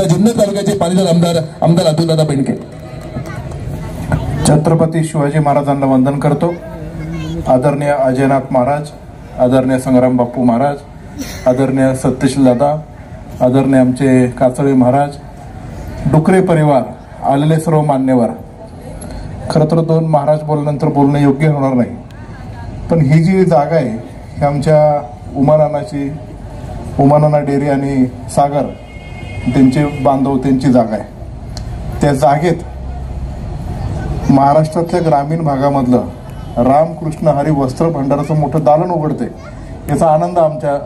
आता जुन्नर तालुक्याचे पाणीदार आमदार अतुलदादा बेंडके. छत्रपती शिवाजी महाराजांना वंदन करतो. आदरणीय अजयनाथ महाराज, आदरणीय संग्राम बापू महाराज, आदरणीय सत्यशील दादा, आदरणीय आमचे काचळे महाराज, डुकरे परिवार, आलेले सर्व मान्यवर. खरं तर दोन महाराज बोलल्यानंतर बोलणं योग्य होणार नाही, पण ही जी जागा आहे ही आमच्या उमानानाची, उमानाना डेअरी आणि सागर त्यांचे बांधव त्यांची जागा आहे. त्या जागेत महाराष्ट्रातल्या ग्रामीण भागामधलं रामकृष्ण हरी वस्त्र भंडाराचं मोठं दालन उघडते, याचा आनंद आमच्या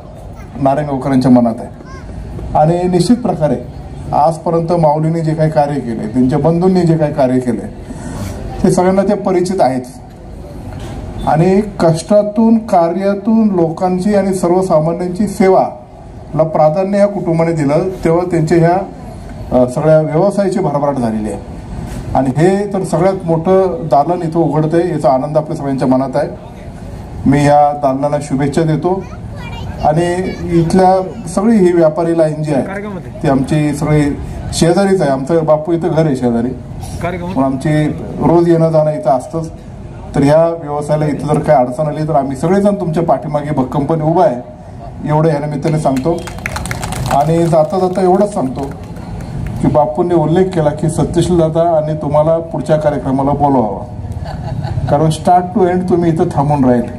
नारायणगावकरांच्या मनात आहे. आणि निश्चित प्रकारे आजपर्यंत माऊलीने जे काही कार्य केले, त्यांच्या बंधूंनी जे काही कार्य केले, ते सगळ्यांना ते परिचित आहेत. आणि कष्टातून, कार्यातून लोकांची आणि सर्वसामान्यांची सेवाला प्राधान्य या कुटुंबाने दिलं, तेव्हा त्यांच्या ह्या सगळ्या व्यवसायाची भरभराट झालेली आहे. आणि हे तर सगळ्यात मोठं दालन इथं उघडतंय, याचा आनंद आपल्या सगळ्यांच्या मनात आहे. मी या दालनाला शुभेच्छा देतो. आणि इथल्या सगळी ही व्यापारी लाईन जी आहे ती आमची सगळी शेजारीच आहे. आमचं बापू इथं घर आहे शेजारी, पण आमची रोज येणं जाणं इथं असतंच. तर ह्या व्यवसायाला इथं जर काही अडचण आली तर आम्ही सगळेजण तुमच्या पाठीमागे भक्कमपणे उभा आहे, एवढं या निमित्ताने सांगतो. आणि जाता जाता एवढंच सांगतो की बापूंनी उल्लेख केला की सत्यशील दादा आणि तुम्हाला पुढच्या कार्यक्रमाला बोलवावं, कारण स्टार्ट टू एंड तुम्ही इथं थांबून राहील.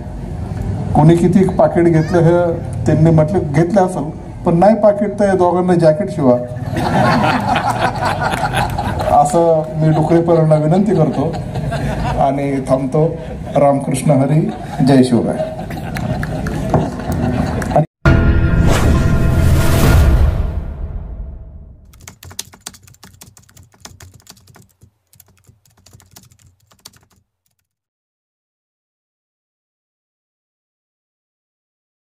कोणी किती पाकिट घेतलं हे त्यांनी म्हटलं घेतलं असेल, पण नाही पाकिट तर या दोघांना जॅकेट शिवा असं मी डुकरेकरांना विनंती करतो आणि थांबतो. रामकृष्ण हरी, जय शिवराय.